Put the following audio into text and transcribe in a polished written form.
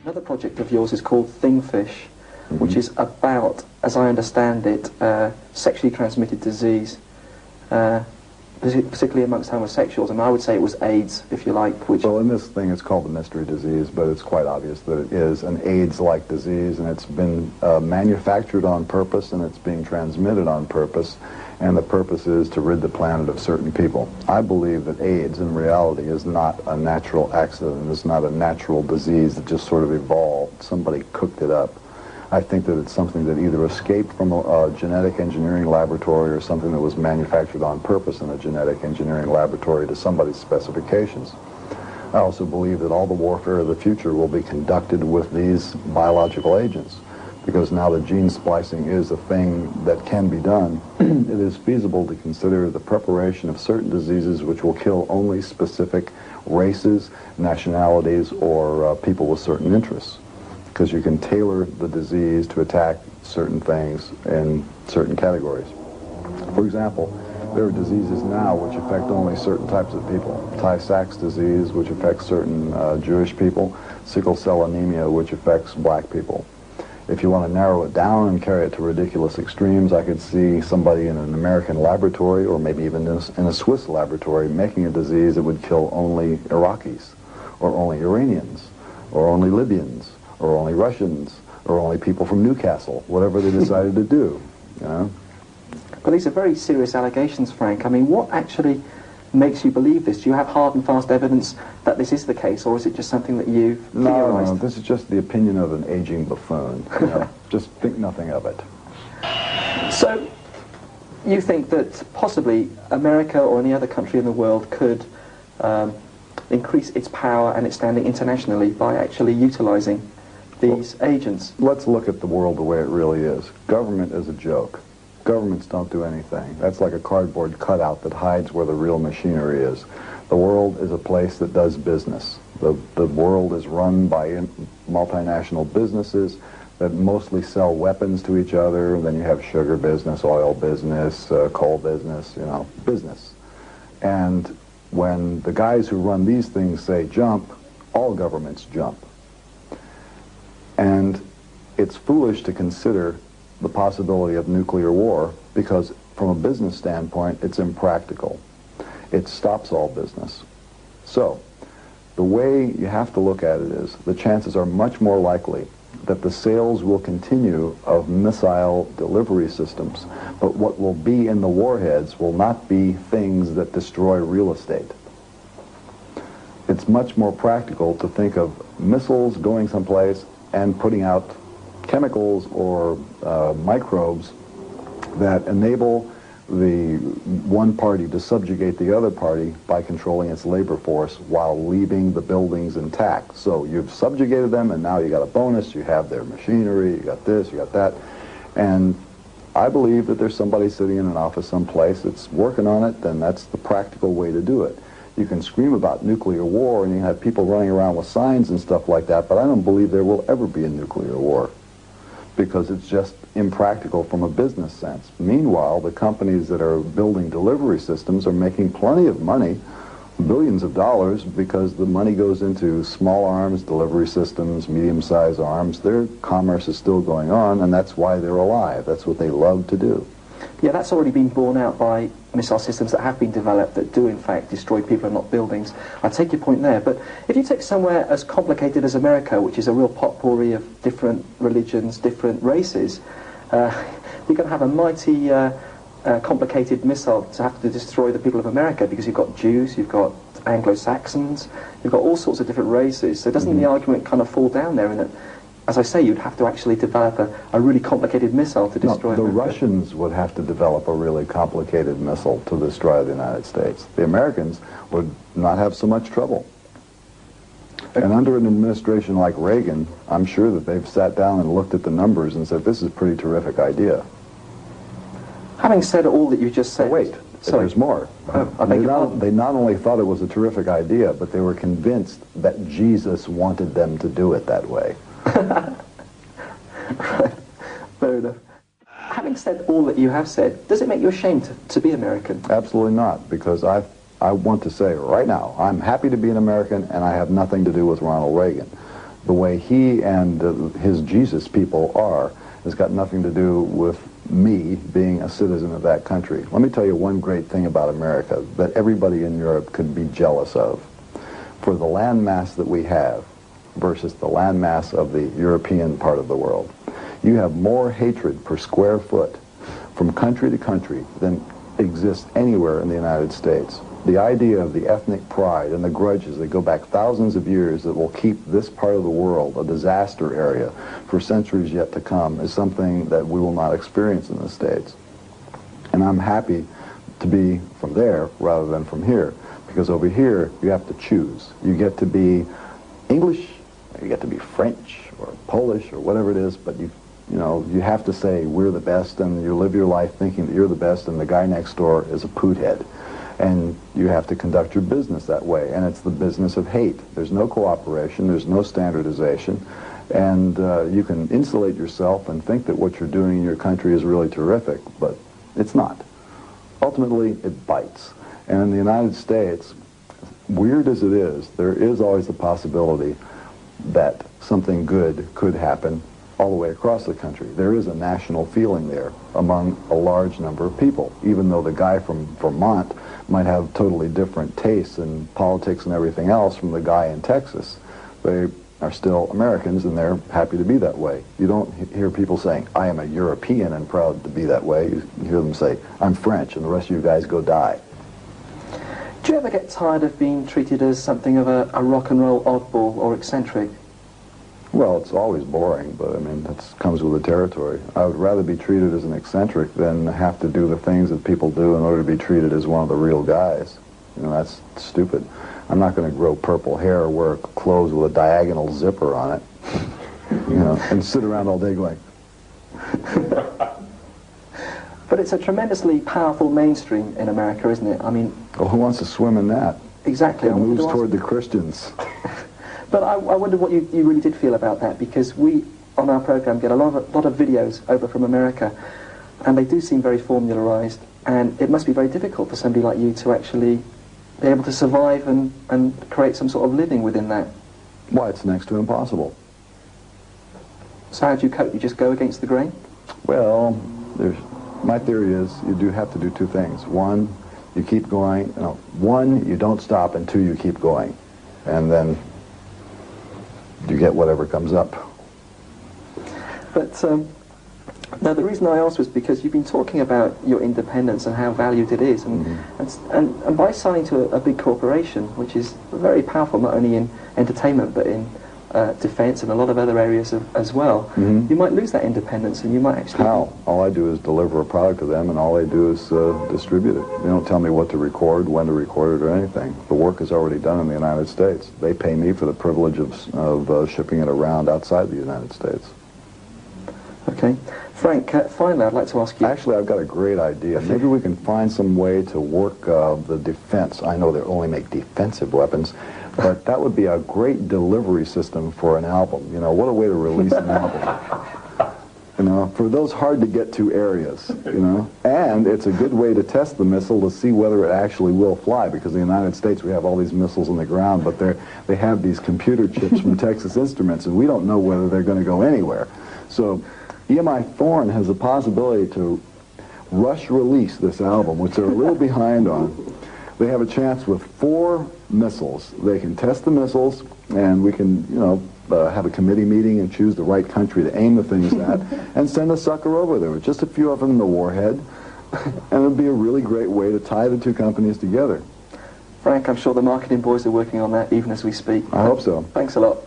Another project of yours is called Thingfish, which is about, as I understand it, sexually transmitted disease, particularly amongst homosexuals. And I would say it was AIDS, if you like. Which well, in this thing it's called the mystery disease, but it's quite obvious that it is an AIDS-like disease, and it's been manufactured on purpose, and it's being transmitted on purpose, and the purpose is to rid the planet of certain people. I believe that AIDS, in reality, is not a natural accident. It's not a natural disease that just sort of evolved. Somebody cooked it up. I think that it's something that either escaped from a genetic engineering laboratory or something that was manufactured on purpose in a genetic engineering laboratory to somebody's specifications. I also believe that all the warfare of the future will be conducted with these biological agents, because now that gene splicing is a thing that can be done, it is feasible to consider the preparation of certain diseases which will kill only specific races, nationalities, or people with certain interests, because you can tailor the disease to attack certain things in certain categories. For example, there are diseases now which affect only certain types of people. Tay-Sachs disease, which affects certain Jewish people. Sickle cell anemia, which affects black people. If you want to narrow it down and carry it to ridiculous extremes, I could see somebody in an American laboratory, or maybe even in a Swiss laboratory, making a disease that would kill only Iraqis, or only Iranians, or only Libyans, or only Russians, or only people from Newcastle, whatever they decided to do, you know? But these are very serious allegations, Frank. I mean, what actually makes you believe this? Do you have hard and fast evidence that this is the case, or is it just something that you've theorized? No, this is just the opinion of an aging buffoon. You know? Just think nothing of it. So, you think that possibly America or any other country in the world could increase its power and its standing internationally by actually utilizing these agents? Let's look at the world the way it really is. Government is a joke. Governments don't do anything. That's like a cardboard cutout that hides where the real machinery is. The world is a place that does business. The world is run by multinational businesses that mostly sell weapons to each other. And then you have sugar business, oil business, coal business, you know, business. And when the guys who run these things say jump, all governments jump. And it's foolish to consider the possibility of nuclear war, because from a business standpoint, it's impractical. It stops all business. So, the way you have to look at it is, the chances are much more likely that the sales will continue of missile delivery systems, but what will be in the warheads will not be things that destroy real estate. It's much more practical to think of missiles going someplace and putting out chemicals or microbes that enable the one party to subjugate the other party by controlling its labor force while leaving the buildings intact. So you've subjugated them, and now you got a bonus. You have their machinery, you got this, you got that. And I believe that there's somebody sitting in an office someplace that's working on it, and that's the practical way to do it. You can scream about nuclear war, and you have people running around with signs and stuff like that, but I don't believe there will ever be a nuclear war, because it's just impractical from a business sense. Meanwhile, the companies that are building delivery systems are making plenty of money, billions of dollars, because the money goes into small arms, delivery systems, medium-sized arms. Their commerce is still going on, and that's why they're alive. That's what they love to do. Yeah, that's already been borne out by missile systems that have been developed that do, in fact, destroy people and not buildings. I take your point there, but if you take somewhere as complicated as America, which is a real potpourri of different religions, different races, you're going to have a mighty complicated missile to have to destroy the people of America, because you've got Jews, you've got Anglo-Saxons, you've got all sorts of different races. So doesn't the argument kind of fall down there in that, as I say, you'd have to actually develop a really complicated missile to destroy the America? Russians would have to develop a really complicated missile to destroy the United States. The Americans would not have so much trouble. And under an administration like Reagan, I'm sure that they've sat down and looked at the numbers and said, this is a pretty terrific idea. Having said all that you just said... Oh, wait, there's more. They not only thought it was a terrific idea, but they were convinced that Jesus wanted them to do it that way. Right, fair enough. Having said all that you have said, does it make you ashamed to be American? Absolutely not, because I want to say right now, I'm happy to be an American, and I have nothing to do with Ronald Reagan. the way he and his Jesus people are has got nothing to do with me being a citizen of that country. Let me tell you one great thing about America that everybody in Europe could be jealous of. For the landmass that we have versus the landmass of the European part of the world, you have more hatred per square foot from country to country than exists anywhere in the United States. The idea of the ethnic pride and the grudges that go back thousands of years that will keep this part of the world a disaster area for centuries yet to come is something that we will not experience in the States. And I'm happy to be from there rather than from here, because over here you have to choose. You get to be English, or you get to be French or Polish or whatever it is, but you have to say we're the best, and you live your life thinking that you're the best and the guy next door is a poothead. And you have to conduct your business that way, and it's the business of hate. There's no cooperation, there's no standardization, and you can insulate yourself and think that what you're doing in your country is really terrific, but it's not. Ultimately, it bites. And in the United States, weird as it is, there is always the possibility that something good could happen all the way across the country. There is a national feeling there among a large number of people, even though the guy from Vermont might have totally different tastes in politics and everything else from the guy in Texas. They are still Americans, and they're happy to be that way. You don't hear people saying, I am a European and proud to be that way. You hear them say, I'm French, and the rest of you guys go die. Do you ever get tired of being treated as something of a rock and roll oddball or eccentric? Well, it's always boring, but I mean, that comes with the territory. I would rather be treated as an eccentric than have to do the things that people do in order to be treated as one of the real guys. You know, that's stupid. I'm not going to grow purple hair or wear clothes with a diagonal zipper on it, you know, and sit around all day going. But it's a tremendously powerful mainstream in America, isn't it? I mean... Well, who wants to swim in that? Exactly. It moves toward the Christians. But I wonder what you really did feel about that, because we, on our program, get a lot of videos over from America, and they do seem very formularized, and it must be very difficult for somebody like you to actually be able to survive and create some sort of living within that. Why, it's next to impossible. So how do you cope? You just go against the grain? Well, my theory is you do have to do two things. One, you keep going. No, one, you don't stop, and two, you keep going. And then you get whatever comes up. But now the reason I asked was because you've been talking about your independence and how valued it is, and by signing to a big corporation, which is very powerful not only in entertainment but in defense and a lot of other areas as well, you might lose that independence, and you might actually... How? All I do is deliver a product to them, and all they do is distribute it. They don't tell me what to record, when to record it, or anything. The work is already done in the United States. They pay me for the privilege of shipping it around outside the United States. Okay. Frank, finally, I'd like to ask you... Actually, I've got a great idea. Maybe we can find some way to work the defense. I know they only make defensive weapons, but that would be a great delivery system for an album. You know, what a way to release an album. You know, for those hard-to-get-to areas, you know. And it's a good way to test the missile to see whether it actually will fly, because in the United States we have all these missiles on the ground, but they have these computer chips from Texas Instruments, and we don't know whether they're going to go anywhere. So EMI Thorn has the possibility to rush release this album, which they're a little behind on. They have a chance with 4 missiles. They can test the missiles, and we can, you know, have a committee meeting and choose the right country to aim the things at, and send a sucker over there with just a few of them in the warhead, and it would be a really great way to tie the two companies together. Frank, I'm sure the marketing boys are working on that even as we speak. I hope so. Thanks a lot.